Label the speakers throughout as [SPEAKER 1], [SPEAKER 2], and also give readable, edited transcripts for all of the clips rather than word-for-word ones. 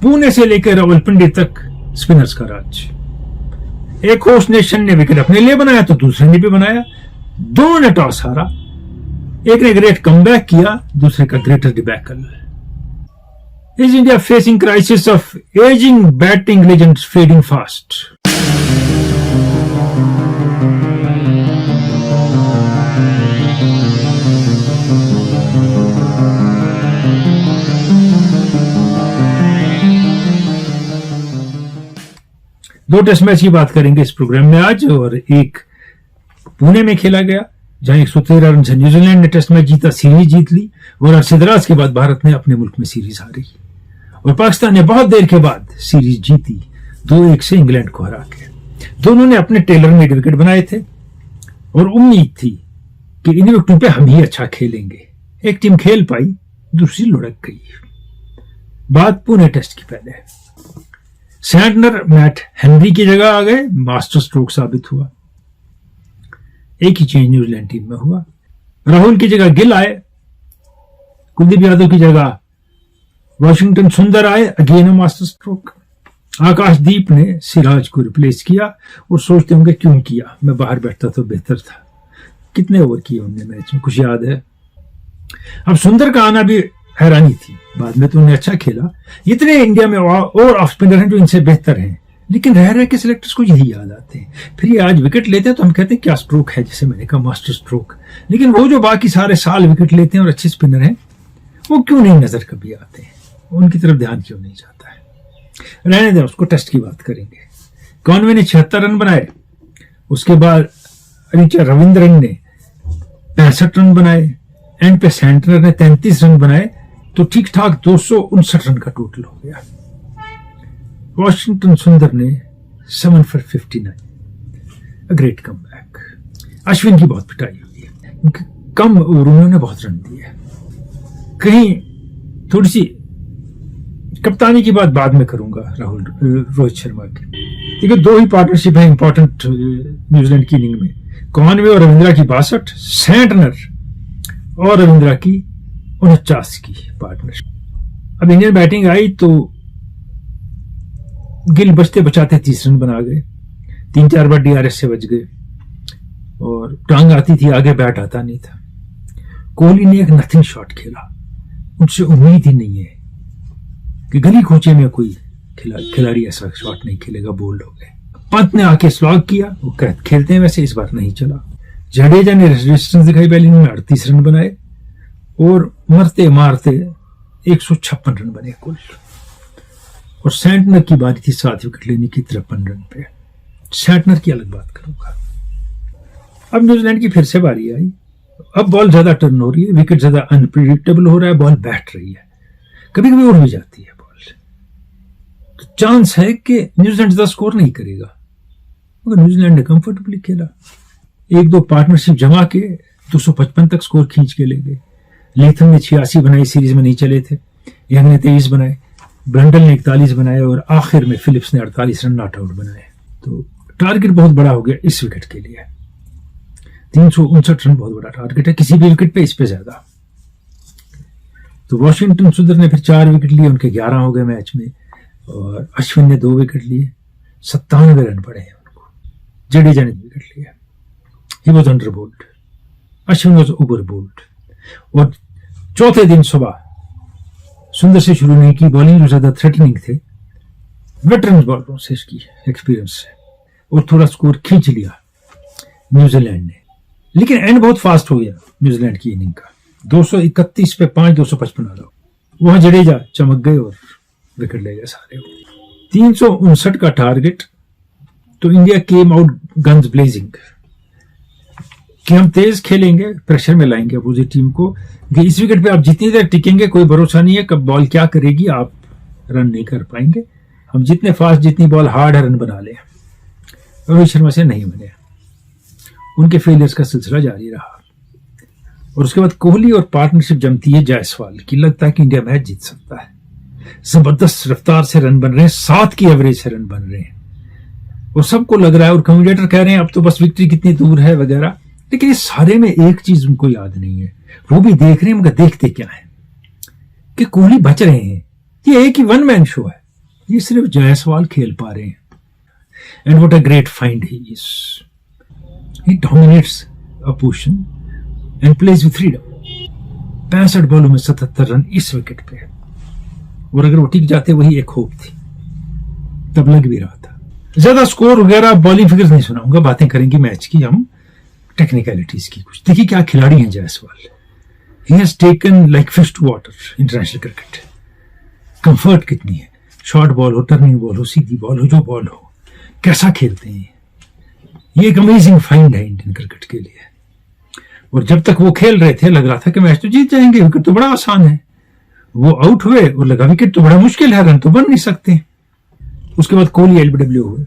[SPEAKER 1] पुणे से लेकर रावलपिंडी तक स्पिनर्स का राज। एक होस्ट नेशन ने विकेट अपने लिए बनाया तो दूसरे ने भी बनाया, दोनों ने टॉस हारा। एक ने ग्रेट कमबैक किया, दूसरे का greater debacle. Is India facing crisis of ageing batting legends fading fast? दो टेस्ट मैच की बात करेंगे इस प्रोग्राम में आज, और एक पुणे में खेला गया जहां 113 रन से न्यूजीलैंड ने टेस्ट मैच जीता, सीरीज जीत ली, और अरसे दराज के बाद भारत ने अपने मुल्क में सीरीज हारी, और पाकिस्तान ने बहुत देर के बाद सीरीज जीती 2-1 से इंग्लैंड को हरा के। दोनों ने अपने टेलर मेड विकेट बनाए थे और उम्मीद थी कि इन विकेटों पे हम ही अच्छा खेलेंगे। एक टीम खेल पाई, दूसरी लुढ़क गई। बात पुणे टेस्ट की पहले, सैंटनर मैट हेनरी की जगह आ गए, मास्टर स्ट्रोक साबित हुआ। एक ही चेंज न्यूजीलैंड टीम में हुआ, राहुल की जगह गिल आए, कुलदीप यादव की जगह वाशिंगटन सुंदर आए, अगेन अ मास्टर स्ट्रोक। आकाशदीप ने सिराज को रिप्लेस किया, और सोचते होंगे क्यों किया, मैं बाहर बैठता तो बेहतर था। कितने ओवर किए उनने मैच में, कुछ याद है? अब सुंदर का आना भी हैरानी थी, बाद में तो उन्हें अच्छा खेला। इतने इंडिया में और ऑफ स्पिनर हैं जो इनसे बेहतर हैं, लेकिन रह रहे के सिलेक्टर्स को यही याद आते हैं। फिर ये आज विकेट लेते हैं तो हम कहते हैं क्या स्ट्रोक है, जैसे मैंने कहा मास्टर स्ट्रोक। लेकिन वो जो बाकी सारे साल विकेट लेते हैं और अच्छे स्पिनर हैं, वो क्यों नहीं नजर कभी आते हैं, उनकी तरफ ध्यान क्यों नहीं जाता है? रहने दें, उसको टेस्ट की बात करेंगे। कॉनवे ने 76 रन बनाए, उसके बाद ऋचा रविंद्रन ने 65 रन बनाए, एंड पे सैंटनर ने 33 रन बनाए, तो ठीक ठाक 259 रन का टोटल हो गया। वाशिंगटन सुंदर ने 7 for 59, a great comeback. Ashwin की बहुत पिटाई हुई है क्योंकि कम ओवरों ने बहुत रन दिए। कहीं थोड़ी सी कप्तानी की बात बाद में करूंगा राहुल रोहित शर्मा की। देखिए, दो ही पार्टनरशिप है इंपॉर्टेंट न्यूजीलैंड की इनिंग में, कॉनवे और रविंद्रा की 62, सैंटनर और रविंद्रा की 49 की पार्टनरशिप। अब इंडियन बैटिंग आई तो गिल बचते बचाते 30 रन बना गए, 3-4 बार डीआरएस से बच गए, और टांग आती थी आगे, बैट आता नहीं था। कोहली ने एक नथिंग शॉट खेला, उनसे उम्मीद ही नहीं है कि गली कोचे में कोई खिलाड़ी ऐसा शॉट नहीं खेलेगा, बोल्ड हो गए। पंत ने आके स्लॉग किया, वो खेलते हैं वैसे, इस बार नहीं चला। जडेजा ने रेजिस्टेंस दिखाई पहले इनिंग में, 38 रन बनाए, और मरते मारते 156 रन बने कुल। और सैंटनर की बारी थी 7 विकेट लेने की 53 रन पे। सैंटनर की अलग बात करूंगा। अब न्यूजीलैंड की फिर से बारी आई, अब बॉल ज्यादा टर्न हो रही है, विकेट ज्यादा अनप्रिडिक्टेबल हो रहा है, बॉल बैठ रही है, कभी कभी उड़ भी जाती है बॉल। तो चांस है कि न्यूजीलैंड ज्यादा स्कोर नहीं करेगा, मगर न्यूजीलैंड ने कंफर्टेबली खेला। 1-2 पार्टनरशिप जमा के 255 तक स्कोर खींच के ले गए। लेथम ने 86 बनाई, सीरीज में नहीं चले थे। यंग ने 23 बनाए, ब्रंडल ने 41 बनाए, और आखिर में फिलिप्स ने 48 रन नॉट आउट बनाए। तो टारगेट बहुत बड़ा हो गया इस विकेट के लिए। 359 रन बहुत बड़ा टारगेट है किसी भी विकेट पे, इस पे ज्यादा। तो वाशिंगटन सुंदर ने फिर 4 विकेट लिए, उनके 11 हो गए मैच में, और अश्विन ने 2 विकेट लिए, 97 रन पड़े हैं उनको। जडेजा ने विकेट लिया, he was under bowled, Ashwin was over bowled. और चौथे दिन सुबह सुंदर से शुरू नहीं की, बॉलिंग जो ज्यादा थ्रेटनिंग थे, वेटरन बॉलरों से इसकी एक्सपीरियंस से, और थोड़ा स्कोर खींच लिया न्यूजीलैंड ने। लेकिन एंड बहुत फास्ट हो गया न्यूजीलैंड की इनिंग का, 231 पे 5, 255 आ रहा। वहां जडेजा चमक गए और विकेट ले गए सारे। 359 का टारगेट, तो India came out guns blazing कि हम तेज खेलेंगे, प्रेशर में लाएंगे अपोजिट टीम को, कि इस विकेट पे आप जितनी देर टिकेंगे कोई भरोसा नहीं है कब बॉल क्या करेगी, आप रन नहीं कर पाएंगे। हम जितने फास्ट, जितनी बॉल हार्ड है, रन बना ले। रोहित शर्मा से नहीं बने, उनके फेलियर्स का सिलसिला जारी रहा। और उसके बाद कोहली और पार्टनरशिप जमती है जायसवाल की, लगता है कि इंडिया मैच जीत सकता है। जबरदस्त रफ्तार से रन बन रहे हैं, 7 की एवरेज से रन बन रहे हैं, और सबको लग रहा है, और कमेंटेटर कह रहे हैं अब तो बस विक्ट्री कितनी दूर है वगैरह। लेकिन इस सारे में एक चीज उनको याद नहीं है, वो भी देख रहे हैं मगर देखते क्या है, कि कोहली बच रहे हैं। ये एक ही वन मैन शो है, ये सिर्फ जायसवाल खेल पा रहे हैं। And what a great find he is, he dominates a position and plays with freedom. 65 बॉलों में 77 रन इस विकेट पे, और अगर वो टिक जाते वही एक होप थी, तब लग भी रहा था। ज्यादा स्कोर वगैरह बॉलिंग फिगर्स नहीं सुनाऊंगा, बातें करेंगे मैच की हम, टेक्निकलिटीज की कुछ। देखिए क्या खिलाड़ी हैं Jaiswal. He has taken like fish to water international cricket. Comfort कितनी है, शॉर्ट बॉल हो, टर्निंग बॉल हो, सीधी बॉल हो, जो बॉल हो, कैसा खेलते हैं। ये एक अमेजिंग फाइंड है इंडियन क्रिकेट के लिए। और जब तक वो खेल रहे थे लग रहा था कि मैच तो जीत जाएंगे, विकेट तो बड़ा आसान है। वो आउट हुए और लगा विकेट तो बड़ा मुश्किल है, रन तो बन नहीं सकते। उसके बाद कोहली एलबीडब्ल्यू हुए।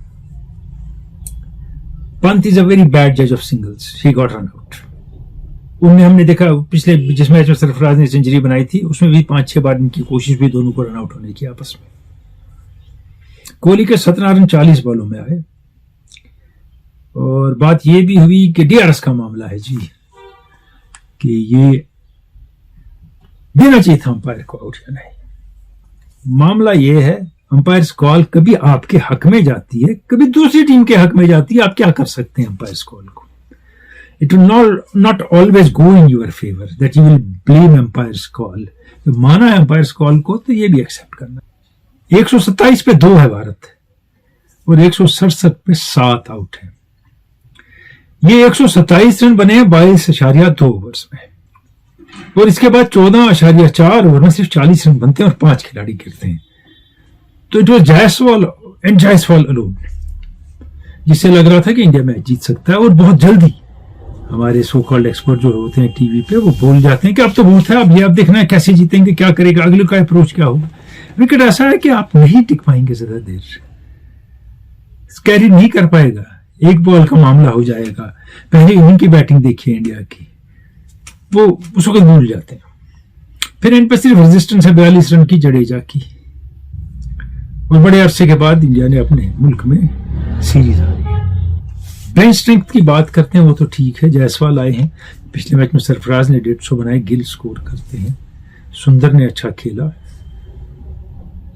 [SPEAKER 1] Pant is a very bad जज of singles, he got run out. उनने हमने देखा पिछले जिस मैच में सरफराज ने सेंचुरी बनाई थी उसमें भी 5-6 बार इनकी कोशिश भी दोनों को रन आउट होने की आपस में। कोहली के 17 रन 40 बॉलों में आए। और बात यह भी हुई कि डीआरएस का मामला है जी, कि ये देना चाहिए था अंपायर को आउट या नहीं। मामला ये है, अंपायर्स कॉल कभी आपके हक में जाती है, कभी दूसरी टीम के हक में जाती है। आप क्या कर सकते हैं अंपायर्स कॉल को? It will not always go in your favour that you will blame umpire's call. तो माना है अंपायर्स कॉल को तो ये भी एक्सेप्ट करना। 127 पे 2 है भारत और 167 पे 7 आउट है। ये 127 रन बने 22.2 ओवर्स में, और इसके बाद 14.4 ओवर में सिर्फ 40 रन बनते हैं और 5 खिलाड़ी गिरते हैं। तो it was Jaiswal and Jaiswal alone, जिससे लग रहा था कि इंडिया मैच जीत सकता है। और बहुत जल्दी हमारे सो कॉल्ड एक्सपर्ट जो होते हैं टीवी पे, वो बोल जाते हैं कि अब तो बहुत है, अब ये अब देखना है कैसे जीतेंगे, क्या करेगा, अगले का अप्रोच क्या होगा। विकेट ऐसा है कि आप नहीं टिक पाएंगे ज्यादा देर, कैरी नहीं कर पाएगा। एक बॉल का मामला हो जाएगा। पहले इनिंग की बैटिंग देखिए इंडिया की, वो उस वक्त भूल जाते हैं। फिर इन पर सिर्फ रेजिस्टेंस है 42 रन की जडेजा की, और बड़े अरसे के बाद इंडिया ने अपने मुल्क में सीरीज हारी है। बेंच स्ट्रेंथ की बात करते हैं वो तो ठीक है, जायसवाल आए हैं, पिछले मैच में सरफराज ने 150 बनाए, गिल स्कोर करते हैं, सुंदर ने अच्छा खेला।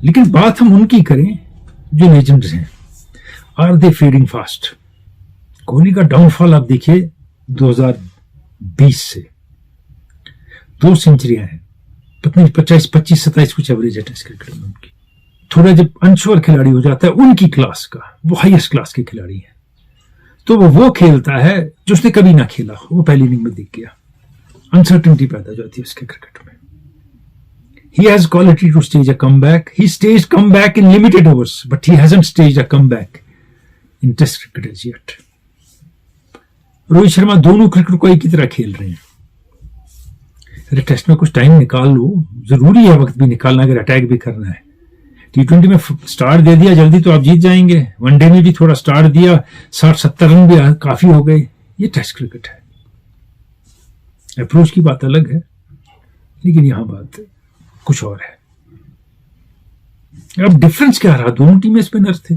[SPEAKER 1] लेकिन बात हम उनकी करें जो लेजेंड्स हैं। Are they fading fast? Kohli का डाउनफॉल आप देखिए 2020 से 2 सेंचुरियां हैं, पता नहीं 25-27 कुछ एवरेज है टेस्ट क्रिकेट में उनकी। थोड़ा जब अनश्योर खिलाड़ी हो जाता है उनकी क्लास का, वो हाईएस्ट क्लास के खिलाड़ी हैं, तो वो खेलता है जो उसने कभी ना खेला। वो पहली इनिंग में दिख गया, अनसर्टेनिटी पैदा हो जाती है उसके क्रिकेट में। He has quality to stage a comeback. He staged comeback in limited overs, but he hasn't staged a comeback in Test cricket as yet. Rohit Sharma दोनों क्रिकेट को एक ही तरह खेल रहे हैं। अरे टेस्ट में कुछ टाइम निकाल लो, जरूरी है वक्त भी निकालना अगर अटैक भी करना है। T20 में स्टार्ट दे दिया जल्दी तो आप जीत जाएंगे, वनडे में भी थोड़ा स्टार्ट दिया, 60-70 रन भी काफी हो गए। ये टेस्ट क्रिकेट है। अप्रोच की बात अलग है, लेकिन यहां बात कुछ और है। अब डिफरेंस क्या रहा? दोनों टीमें स्पिनर थे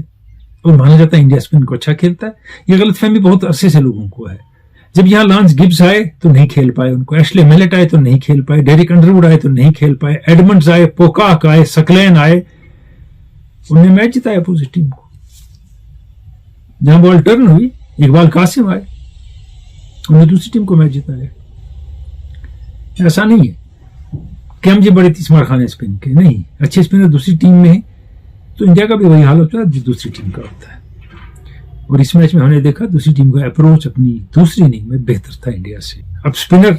[SPEAKER 1] और माना जाता है इंडिया स्पिन को अच्छा खेलता है। ये गलतफहमी बहुत अरसे से लोगों को है। जब यहां लांस गिब्स आए तो नहीं खेल पाए उनको, एशले मेलेट आए तो नहीं खेल पाए, डेरिक अंडरवुड आए तो नहीं खेल पाए, एडमंड्स आए, पोकाक आए, सकलैन आए, उन्होंने मैच जिताया अपोजिट टीम को। जहां बॉल टर्न हुई, इकबाल कासिम आए, उन्होंने दूसरी टीम को मैच जिताया। ऐसा नहीं है कि हम जी बड़े तीसमार खाने स्पिन के, नहीं, अच्छे स्पिनर दूसरी टीम में है तो इंडिया का भी वही हाल होता है जो दूसरी टीम का होता है। और इस मैच में हमने देखा दूसरी टीम का अप्रोच अपनी दूसरी इनिंग में बेहतर था इंडिया से। अब स्पिनर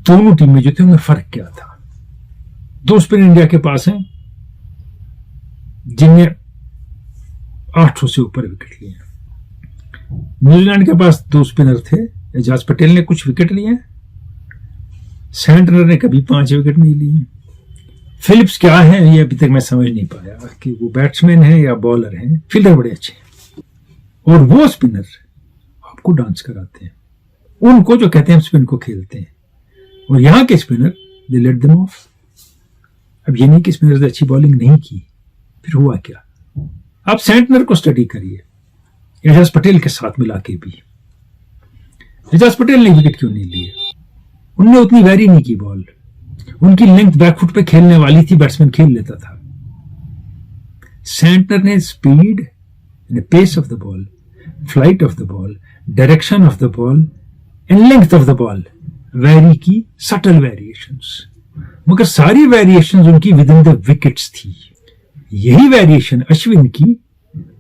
[SPEAKER 1] दोनों टीम में जो थे उनमें फर्क क्या था? 2 स्पिनर इंडिया के पास हैं जिनने 800 से ऊपर विकेट लिए। न्यूजीलैंड के पास 2 स्पिनर थे, एजाज पटेल ने कुछ विकेट लिए, सैंटनर ने कभी 5 विकेट नहीं लिए। फिलिप्स क्या है ये अभी तक मैं समझ नहीं पाया कि वो बैट्समैन है या बॉलर है। फील्डर बड़े अच्छे हैं और वो स्पिनर आपको डांस कराते हैं, उनको जो कहते हैं हम स्पिन को खेलते हैं। और यहां के spinner they let them of. अब ये नहीं कि स्पिनर्स ने अच्छी बॉलिंग नहीं की, फिर हुआ क्या? आप सैंटनर को स्टडी करिए एजाज पटेल के साथ मिला के भी। एजाज पटेल ने विकेट क्यों नहीं लिए? उनने उतनी वैरी नहीं की बॉल, उनकी लेंथ बैकफुट पे खेलने वाली थी, बैट्समैन खेल लेता था। सैंटनर ने speed, pace of the ball, flight of the ball, direction of the ball and length of the ball very key, subtle variations, मगर सारी वेरिएशंस उनकी विद इन द विकेट्स थी। यही वेरिएशन अश्विन की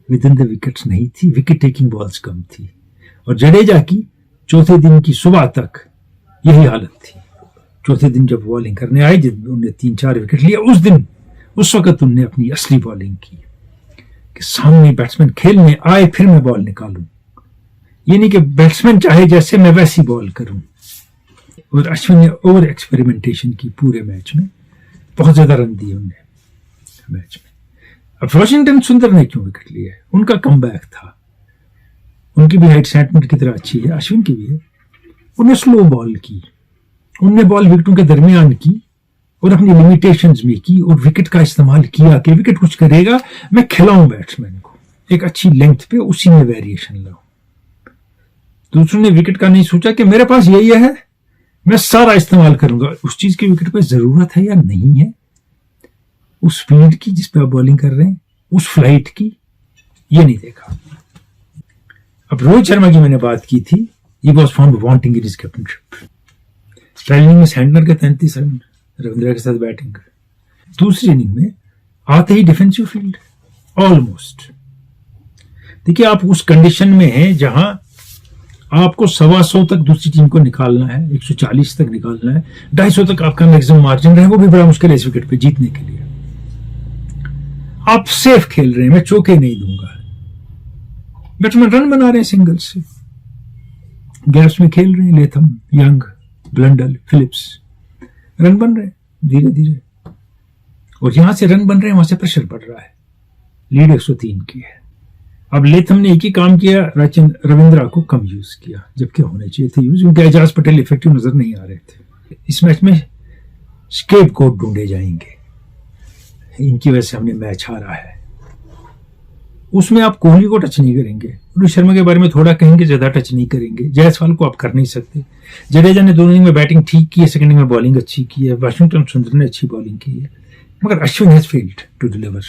[SPEAKER 1] विद इन द विकेट्स नहीं थी, wicket taking balls कम थी। और जडेजा की चौथे दिन की सुबह तक यही हालत थी। चौथे दिन जब बॉलिंग करने आए, जब उन्होंने 3-4 विकेट लिए, उस वक्त उन्होंने अपनी असली बॉलिंग की कि सामने बैट्समैन खेलने आए फिर मैं बॉल निकालूं, ये नहीं कि बैट्समैन चाहे जैसे मैं वैसी बॉल करूं। और अश्विन ने ओवर एक्सपेरिमेंटेशन की पूरे मैच में, बहुत ज्यादा रन दिए उन्हें मैच में। अब वॉशिंगटन सुंदर ने क्यों विकेट लिए? उनका कमबैक था। उनकी भी हाइट सैंटनर की तरह अच्छी है, अश्विन की भी है। उन्हें स्लो बॉल की, उनने बॉल विकेटों के दरमियान की और अपनी लिमिटेशंस में की और विकेट का इस्तेमाल किया कि विकेट कुछ करेगा, मैं खिलाऊं बैट्समैन को एक अच्छी लेंथ पे, उसी में वेरिएशन लाऊं। दूसरों ने विकेट का नहीं सोचा कि मेरे पास यही है, मैं सारा इस्तेमाल करूंगा। उस चीज की विकेट पे जरूरत है या नहीं है, उस स्पीड की जिस पे आप बॉलिंग कर रहे हैं, उस फ्लाइट की, ये नहीं देखा। अब रोहित शर्मा की मैंने बात की थी, he was found wanting in his captaincy. पहली इनिंग में सैंटनर के 33 रन, रविंद्रा के साथ बैटिंग। दूसरी इनिंग में आते ही डिफेंसिव फील्ड ऑलमोस्ट। देखिए, आप उस कंडीशन में हैं जहां आपको 125 तक दूसरी टीम को निकालना है, 140 तक निकालना है, 250 तक आपका मैक्सिमम मार्जिन रहे, वो भी बड़ा मुश्किल है इस विकेट पे जीतने के लिए। आप सेफ खेल रहे हैं, मैं चौके नहीं दूंगा। बैट्समैन रन बना रहे हैं सिंगल से, गैप्स में खेल रहे हैं, Latham, Young, Blundell, Phillips, run बन रहे हैं धीरे धीरे। और यहां से रन बन रहे हैं, वहां से प्रेशर बढ़ रहा है। लीड 103 की है। अब लेथम ने एक ही काम किया, रविंद्रा को कम यूज किया, जबकि होने चाहिए थे यूज, क्योंकि एजाज पटेल इफेक्टिव नजर नहीं आ रहे थे। इस मैच में स्केपगोट ढूंढे जाएंगे, इनकी वजह से हमने मैच हारा है। उसमें आप कोहली को टच नहीं करेंगे, रोहित शर्मा के बारे में थोड़ा कहेंगे, ज्यादा टच नहीं करेंगे। जायसवाल को आप कर नहीं सकते। जडेजा ने दोनों इनिंग में बैटिंग ठीक की है, सेकंड इनिंग में बॉलिंग अच्छी की है। वाशिंगटन सुंदर ने अच्छी बॉलिंग की है, मगर Ashwin has failed to deliver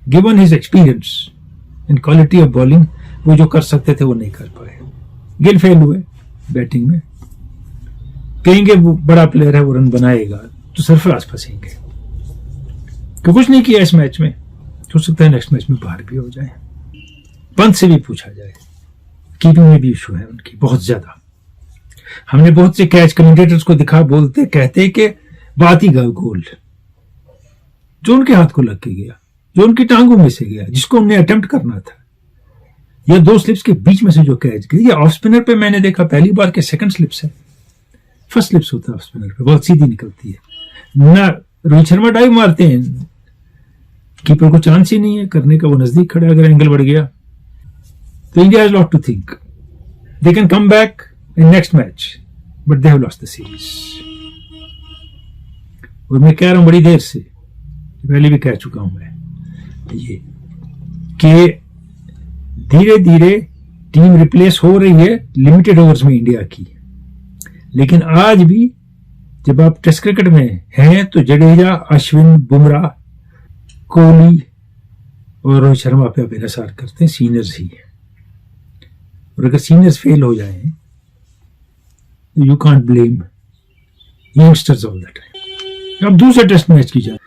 [SPEAKER 1] given his experience in quality of bowling. वो जो कर सकते थे वो नहीं कर पाए। गिल फेल हुए बैटिंग में। कहेंगे वो बड़ा प्लेयर है, वो रन बनाएगा, तो सरफराज फंसेंगे कि कुछ नहीं किया इस मैच में। हो सकता है नेक्स्ट मैच में बाहर भी हो जाए। पंत से भी पूछा जाए, कीपिंग में भी इशू है उनकी बहुत ज्यादा। हमने बहुत से कैच कमेंटेटर्स को दिखा, बोलते कहते कि बात ही गोल, जो उनके हाथ को लग के गया, जो उनकी टांगों में से गया, जिसको उन्हें अटेम्प्ट करना था, या 2 स्लिप्स के बीच में से जो कैच गई, या ऑफ स्पिनर पे मैंने देखा पहली बार के सेकंड स्लिप्स है, फर्स्ट स्लिप्स होता है ऑफ स्पिनर पे, बहुत सीधी निकलती है ना। रोहित शर्मा डाइव मारते हैं, कीपर को चांस ही नहीं है करने का, वो नजदीक खड़ा है, अगर एंगल बढ़ गया तो India has lot to think. They can come back in next match, but they have lost the series. और मैं कह रहा हूं बड़ी देर से, पहले भी कह चुका हूं मैं ये, कि धीरे धीरे टीम रिप्लेस हो रही है लिमिटेड ओवर्स में इंडिया की। लेकिन आज भी जब आप टेस्ट क्रिकेट में हैं तो जडेजा, अश्विन, बुमराह, कोहली और रोहित शर्मा पे आप इंतजार करते हैं, सीनियर्स ही है। और अगर सीनियर्स फेल हो जाए तो you can't blame youngsters all the time. अब दूसरे टेस्ट मैच की जाए,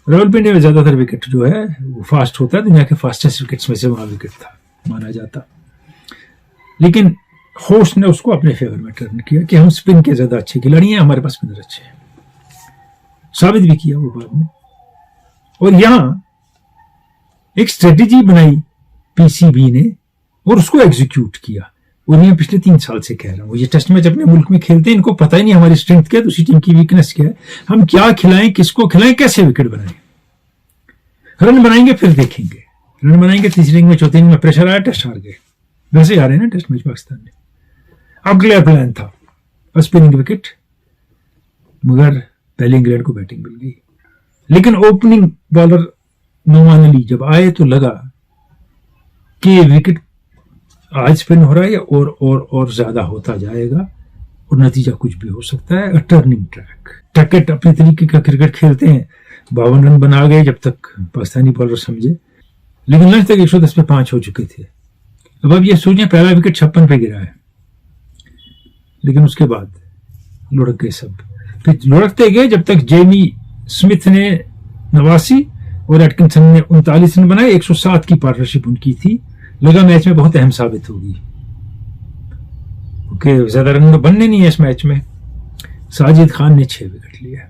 [SPEAKER 1] रावलपिंडी में ज्यादातर विकेट जो है वो फास्ट होता है, दुनिया के फास्टेस्ट विकेट्स में से वहां विकेट था माना जाता। लेकिन होस्ट ने उसको अपने फेवर में टर्न किया कि हम स्पिन के ज्यादा अच्छे खिलाड़ी हैं, हमारे पास स्पिनर अच्छे हैं। साबित भी किया वो बाद में। और यहां एक स्ट्रेटेजी बनाई पीसीबी ने और उसको एग्जीक्यूट किया। और ये पिछले 3 साल से कह रहा हूं, ये टेस्ट मैच अपने मुल्क में खेलते हैं, इनको पता ही नहीं हमारी स्ट्रेंथ क्या है, दूसरी टीम की वीकनेस क्या है, हम क्या खिलाएं, किसको खिलाएं, कैसे विकेट बनाएं। रन बनाएंगे फिर देखेंगे, रन बनाएंगे। तीसरी इनिंग में, चौथी इनिंग में प्रेशर आया, टेस्ट हार गए। वैसे आ रहे हैं ना टेस्ट मैच पाकिस्तान में। अब क्लियर प्लान था, स्पिनिंग विकेट, मगर पहले इंग्लैंड को बैटिंग मिल गई। लेकिन ओपनिंग बॉलर नोमान अली जब आए तो लगा कि विकेट आज स्पिन हो रहा है और ज्यादा होता जाएगा और नतीजा कुछ भी हो सकता है। टर्निंग ट्रैक, टैकेट अपने तरीके का क्रिकेट खेलते हैं। 52 रन बना गए जब तक पाकिस्तानी बॉलर समझे लेकिन लंच तक 110 पे 5 हो चुके थे। अब ये सोचें, पहला विकेट 56 पे गिरा है, लेकिन उसके बाद लुढ़क गए सब। फिर लुढ़कते गए जब तक जेमी स्मिथ ने 89 और एटकिंसन ने 39 रन बनाए। 107 की पार्टनरशिप उनकी थी। लगा मैच में बहुत अहम साबित होगी, क्योंकि ज्यादा रन तो बनने नहीं है इस मैच में। साजिद खान ने 6 विकेट लिया।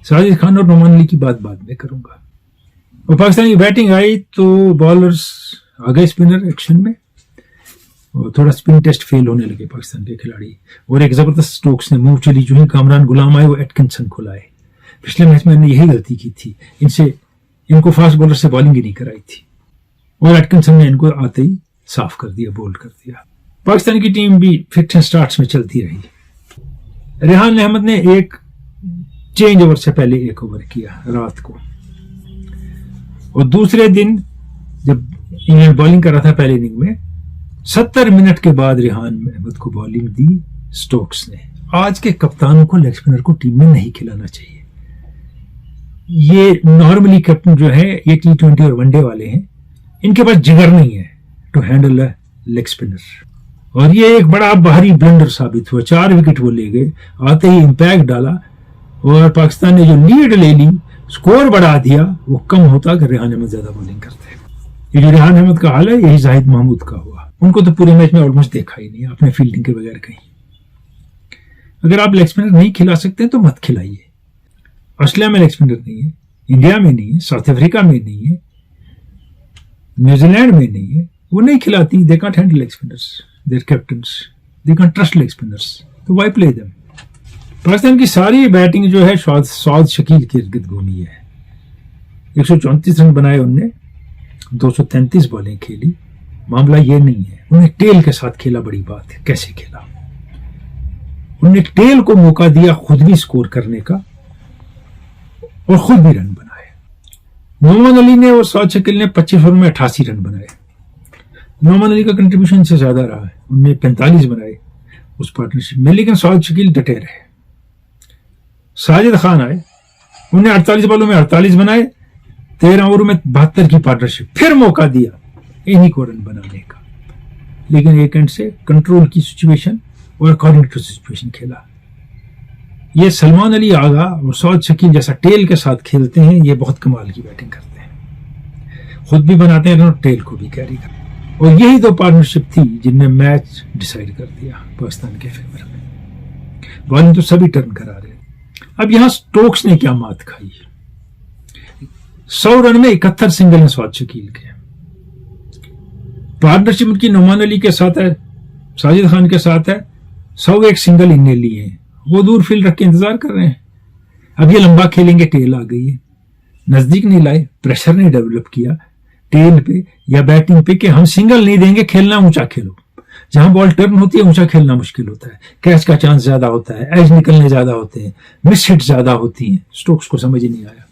[SPEAKER 1] साजिद खान और नोमान अली की बात बाद में करूंगा। और पाकिस्तान की बैटिंग आई तो बॉलर्स आ गए स्पिनर एक्शन में, और थोड़ा स्पिन टेस्ट फेल होने लगे पाकिस्तान के खिलाड़ी। और एक जबरदस्त स्ट्रोक्स ने मुंह चली, जो ही कामरान गुलाम आए वो एटकिंसन को लाए। पिछले मैच में हमने यही गलती की थी, इनको फास्ट बॉलर से बॉलिंग ही नहीं कराई थी, और एटकिंसन ने इनको आते ही साफ कर दिया, बोल्ड कर दिया। पाकिस्तान की टीम भी फिट एंड स्टार्ट्स में चलती रही। रेहान अहमद ने एक चेंज ओवर से पहले 1 ओवर किया रात को, और दूसरे दिन जब इंग्लैंड बॉलिंग कर रहा था पहले इनिंग में, 70 मिनट के बाद रेहान अहमद को बॉलिंग दी स्टोक्स ने। आज के कप्तानों को लेग स्पिनर को टीम में नहीं खिलाना चाहिए। ये नॉर्मली कैप्टन जो है, ये T20 और वनडे वाले हैं, इनके पास जिगर नहीं है to handle a leg spinner. और ये एक बड़ा भारी ब्लंडर साबित हुआ। 4 विकेट वो ले गए, आते ही इंपैक्ट डाला, और पाकिस्तान ने जो लीड ले ली, स्कोर बढ़ा दिया, वो कम होता अगर रेहान अहमद ज्यादा बॉलिंग करते। ये जो रेहान अहमद का हाल है, यही जाहिद महमूद का हुआ। उनको तो पूरे मैच में ऑलमोस्ट देखा ही नहीं अपने फील्डिंग के बगैर कहीं। अगर आप लेग स्पिनर नहीं खिला सकते तो मत खिलाइए। ऑस्ट्रेलिया में लेग स्पिनर नहीं है, इंडिया में नहीं है, साउथ अफ्रीका में नहीं है, न्यूजीलैंड में नहीं है, वो नहीं खिलाती। They can't handle leg spinners, their captains, they can't trust leg spinners, तो व्हाई प्ले देम। पाकिस्तान की सारी बैटिंग जो है सौद शकील के इर्द घूमी है। 134 रन बनाए उनने, 233 बॉलें खेली। मामला ये नहीं है, उन्हें टेल के साथ खेला, बड़ी बात है। कैसे खेला? उन्हें टेल को मौका दिया खुद भी स्कोर करने का, और खुद भी रन बनाए। नोमान अली ने और सौद शकील ने 25 ओवर में 88 रन बनाए। नोमान अली का कंट्रीब्यूशन से ज्यादा रहा है, उनने 45 बनाए उस पार्टनरशिप में, लेकिन सौद शकील डटे रहे। साजिद खान आए, उन्हें 48 बॉलों में 48 बनाए। 13 ओवर में 72 की पार्टनरशिप, फिर मौका दिया इन्हीं को रन बनाने का, लेकिन एक एंड से कंट्रोल की सिचुएशन और अकॉर्डिंग टू सिचुएशन खेला। ये सलमान अली आगा और सौद शकील जैसा टेल के साथ खेलते हैं, ये बहुत कमाल की बैटिंग करते हैं, खुद भी बनाते हैं और टेल को भी कैरी करते हैं। और यही 2 पार्टनरशिप थी जिनने मैच डिसाइड कर दिया पाकिस्तान के फेवर में। बॉलिंग तो सभी टर्न करा रहे। अब यहां स्टोक्स ने क्या मात खाई। 100 रन में 71 सिंगल हैं सौद शकील के। पार्टनरशिप उनकी नोमान अली के साथ है, साजिद खान के साथ है। 101 सिंगल इनने लिए हैं, वो दूर फील्ड रख के इंतजार कर रहे हैं। अब ये लंबा खेलेंगे, टेल आ गई है, नजदीक नहीं लाए, प्रेशर नहीं डेवलप किया टेल पे या बैटिंग पे कि हम सिंगल नहीं देंगे, खेलना ऊंचा खेलो। जहां बॉल टर्न होती है ऊंचा खेलना मुश्किल होता है, कैच का चांस ज्यादा होता है, एज निकलने ज्यादा होते हैं, मिस हिट ज्यादा होती हैं। स्टोक्स को समझ ही नहीं आया।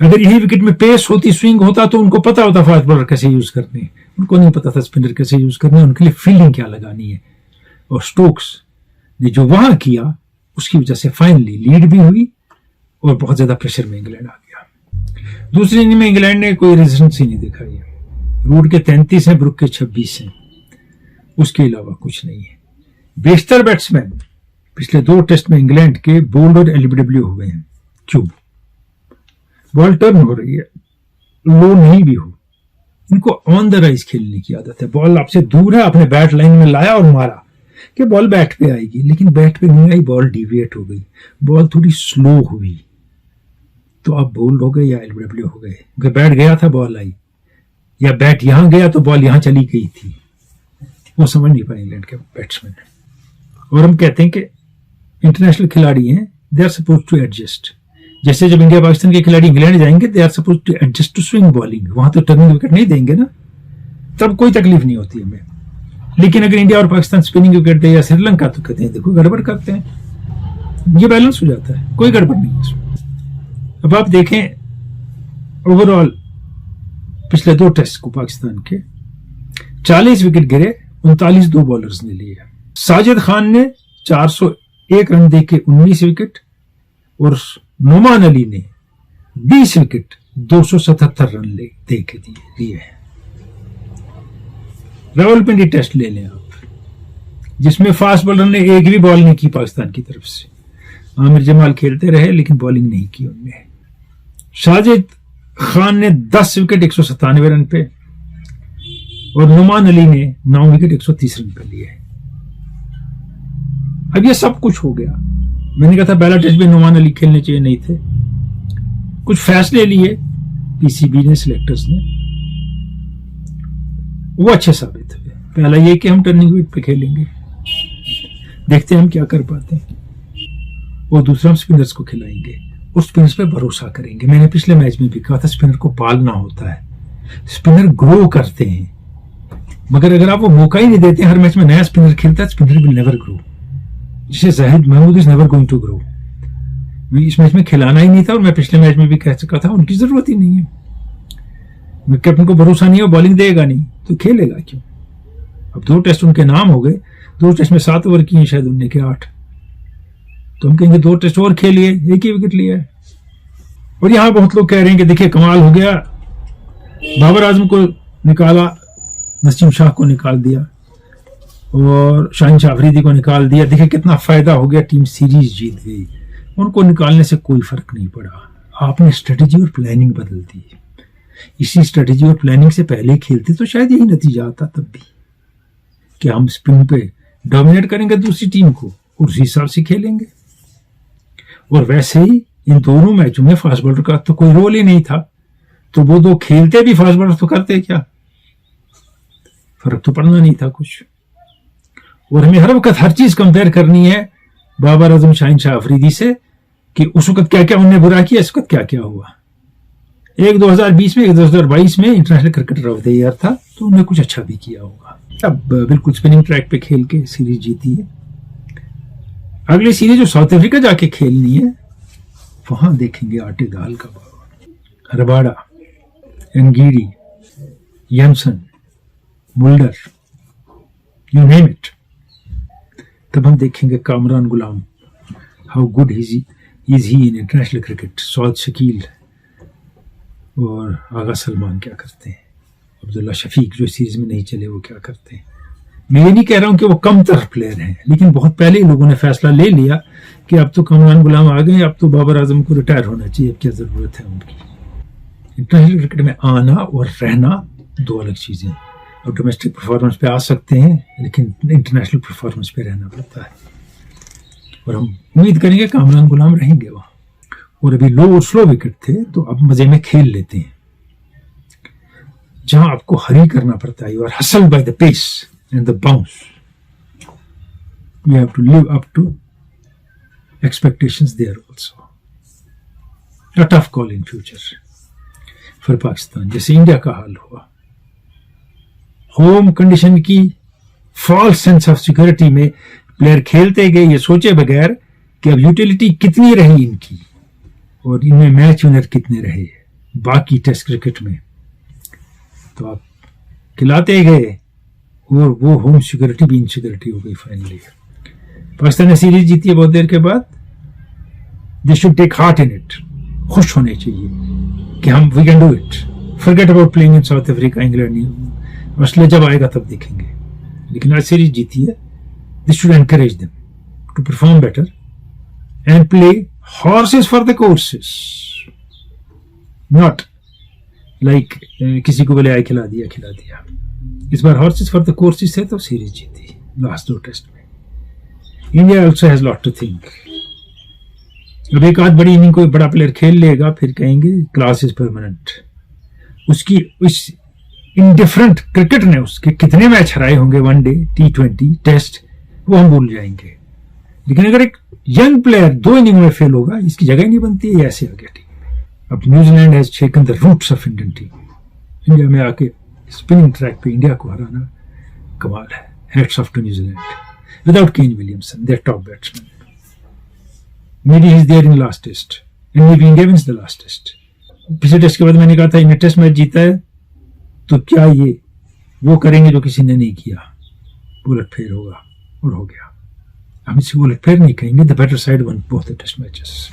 [SPEAKER 1] अगर यही विकेट में पेस होती, स्विंग होता, तो उनको पता होता फास्ट बॉलर कैसे यूज करने हैं। उनको नहीं पता था स्पिनर कैसे यूज करने, उनके लिए फील्डिंग क्या लगानी है। और स्टोक्स ने जो वहां किया, उसकी वजह से फाइनली लीड भी हुई और बहुत ज्यादा प्रेशर में इंग्लैंड आ गया। दूसरी इनिंग में इंग्लैंड ने कोई रेजिस्टेंस ही नहीं दिखाई। रूट के 33 हैं, ब्रुक के 26 हैं, उसके अलावा कुछ नहीं है। बेशतर बैट्समैन पिछले 2 टेस्ट में इंग्लैंड के बोल्ड और एलबीडब्ल्यू हुए हैं। क्यों? बॉल टर्न हो रही है, लो नहीं भी हो, इनको ऑन द राइज खेलने की आदत है। बॉल आपसे दूर है, आपने बैट लाइन में लाया और मारा कि बॉल बैट पे आएगी, लेकिन बैट पे नहीं आई, बॉल डिविएट हो गई, बॉल थोड़ी स्लो हुई, तो आप बोल्ड हो गए या एलबीडब्ल्यू हो गए। अगर बैट गया था बॉल आई, या बैट यहां गया तो बॉल यहां चली गई थी, वो समझ नहीं पाए इंग्लैंड के बैट्समैन। और हम कहते हैं कि इंटरनेशनल खिलाड़ी हैं, they are suppose to adjust. जैसे जब इंडिया पाकिस्तान के खिलाड़ी इंग्लैंड जाएंगे, they are suppose to adjust to swing bowling. वहां तो टर्निंग विकेट नहीं देंगे ना, तब कोई तकलीफ नहीं होती हमें। लेकिन अगर इंडिया और पाकिस्तान स्पिनिंग विकेट दे या श्रीलंका, तो कहते हैं देखो गड़बड़ करते हैं। ये बैलेंस हो जाता है, कोई गड़बड़ नहीं है इसमें। अब आप देखें ओवरऑल पिछले 2 टेस्ट को पाकिस्तान के 40 विकेट गिरे, 39 2 बॉलर्स ने लिए। साजिद खान ने 401 रन देके 19 विकेट, और नोमान अली ने 20 विकेट 277 रन दे के दिए हैं। रावलपिंडी टेस्ट ले लें आप, जिसमें फास्ट बॉलर ने एक भी बॉल नहीं की पाकिस्तान की तरफ से। आमिर जमाल खेलते रहे लेकिन बॉलिंग नहीं की उनने। शाजिद खान ने 10 विकेट 197 रन पे और नुमान अली ने 9 विकेट 130 रन पे लिए। अब ये सब कुछ हो गया। मैंने कहा था पहला टेस्ट भी नुमान अली खेलने चाहिए नहीं थे। कुछ फैसले लिए पीसीबी ने, सिलेक्टर्स ने, वो अच्छे साबित हुए। पहला ये कि हम टर्निंग विकेट पे खेलेंगे, देखते हैं हम क्या कर पाते हैं, और दूसरा हम स्पिनर्स को खिलाएंगे और स्पिनर्स पे भरोसा करेंगे। मैंने पिछले मैच में भी कहा था स्पिनर को पालना होता है, स्पिनर ग्रो करते हैं, मगर अगर आप वो मौका ही नहीं देते, हर मैच में नया स्पिनर खेलता है, स्पिनर विल नेवर ग्रो। जिसे Zahid Mahmood is never going to grow. इस मैच में खिलाना ही नहीं था और मैं पिछले मैच में भी कह चुका था उनकी जरूरत ही नहीं है। कैप्टन को भरोसा नहीं है, बॉलिंग देगा नहीं तो खेलेगा क्यों। अब 2 टेस्ट उनके नाम हो गए, 2 टेस्ट में 7 ओवर किए शायद उनने के 8, तो हम कहेंगे 2 टेस्ट और खेलिए, एक ही विकेट लिया है। और यहां बहुत लोग कह रहे हैं कि देखिए कमाल हो गया, बाबर आजम को निकाला, नसीम शाह को निकाल दिया और शाहीन शाह अफरीदी को निकाल दिया, देखिए कितना फायदा हो गया, टीम सीरीज जीत गई। उनको निकालने से कोई फर्क नहीं पड़ा, आपने स्ट्रेटेजी और प्लानिंग बदल दी। इसी स्ट्रेटेजी और प्लानिंग से पहले खेलते तो शायद यही नतीजा आता तब भी, कि हम स्पिन पे डोमिनेट करेंगे दूसरी टीम को और उसी हिसाब से खेलेंगे। और वैसे ही इन दोनों मैचों में फास्ट बॉलर का तो कोई रोल ही नहीं था, तो वो 2 खेलते भी फास्ट बॉलर तो करते क्या, फर्क तो पड़ना नहीं था कुछ। और हमें हर वक्त हर चीज कंपेयर करनी है बाबर आजम शाहीन शाह अफरीदी से, कि उस वक्त क्या क्या उन्होंने बुरा किया, इस वक्त क्या क्या हुआ। एक 2020 में, एक 2022 में international cricketer of the year था, तो उन्होंने कुछ अच्छा भी किया होगा। अब बिल्कुल स्पिनिंग ट्रैक पे खेल के सीरीज जीती है। अगली सीरीज जो साउथ अफ्रीका जाके खेलनी है, वहां देखेंगे आटे दाल का भाव। रबाड़ा, एंगीरी, Jansen, Mulder, you name it. तब हम देखेंगे Kamran Ghulam, how good is he in international cricket. Saud Shakeel और आगा सलमान क्या करते हैं, अब्दुल्ला शफीक जो सीरीज में नहीं चले वो क्या करते हैं। मैं ये नहीं कह रहा हूं कि वो कम तर प्लेयर हैं, लेकिन बहुत पहले ही लोगों ने फैसला ले लिया कि अब तो कामरान गुलाम आ गए, अब तो बाबर आजम को रिटायर होना चाहिए, अब क्या जरूरत है उनकी। इंटरनेशनल क्रिकेट में आना और रहना 2 अलग चीजें। अब डोमेस्टिक परफॉर्मेंस पे आ सकते हैं, लेकिन इंटरनेशनल परफॉर्मेंस पे रहना पड़ता है, और हम उम्मीद करेंगे कामरान गुलाम रहेंगे वहां। और अभी लो और स्लो विकेट थे, तो अब मजे में खेल लेते हैं। जहां आपको हरी करना पड़ता है, और hustle by the pace and the bounce, we have to live up to expectations there also. A tough call in future for Pakistan, जैसे इंडिया का हाल हुआ। होम कंडीशन की फॉल्स सेंस ऑफ सिक्योरिटी में प्लेयर खेलते गए ये सोचे बगैर कि अब यूटिलिटी कितनी रही इनकी और इनमें मैच विनर कितने रहे बाकी टेस्ट क्रिकेट में। तो आप खिलाते गए और वो होम सिक्योरिटी भी इनसिक्योरिटी हो गई फाइनली। पाकिस्तान ने सीरीज जीती है बहुत देर के बाद। They should take heart in it, खुश होने चाहिए कि हम we can do it, forget about playing in South Africa, England, Australia जब आएगा तब देखेंगे। लेकिन आज सीरीज जीती है, this should encourage them to perform better and play horses for the courses, not like किसी को बोले आए खिला दिया। इस बार हॉर्सेस फॉर द कोर्सेस है तो सीरीज जीती लास्ट 2 टेस्ट में। India also has lot to think. अब एक आध बड़ी इनिंग कोई बड़ा प्लेयर खेल लेगा, फिर कहेंगे क्लास इज परमानेंट। उसकी इस इंडिफरेंट क्रिकेट ने उसके कितने मैच हराए होंगे, वनडे, T20, टेस्ट, वो हम भूल जाएंगे। लेकिन अगर एक यंग प्लेयर 2 इनिंग में फेल होगा, इसकी जगह ही नहीं बनती है, ऐसे आ गया टीम में। अब New Zealand has taken the roots of Indian team. India में आके स्पिनिंग ट्रैक पे इंडिया को हराना कमाल है। Heads of to New Zealand without Kane Williamson, their top batsman. Maybe he's there in last test and maybe India wins the last test. पिछले test के बाद मैंने कहा था इन्हें टेस्ट मैच जीता है तो क्या ये वो करेंगे जो किसी ने नहीं किया, उलट फेर होगा, और हो गया। हम इसे उलट फेर नहीं कहेंगे, the better side won both the test matches.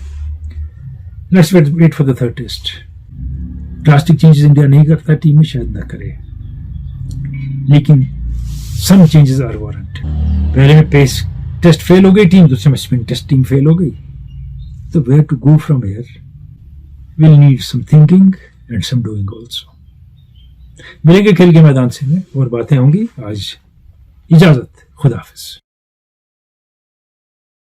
[SPEAKER 1] Let's wait for the 3rd test. Drastic changes India नहीं करता टीम में, शायद ना करे, लेकिन सम चेंजेस आर वारंट। पहले में पेस टेस्ट फेल हो गई टीम, दूसरे में स्पिन टेस्ट टीम फेल हो गई, तो where to go from here will need some thinking and some doing also. मिलेंगे खेल के मैदान से में और बातें होंगी। आज इजाजत, खुदा हाफिज।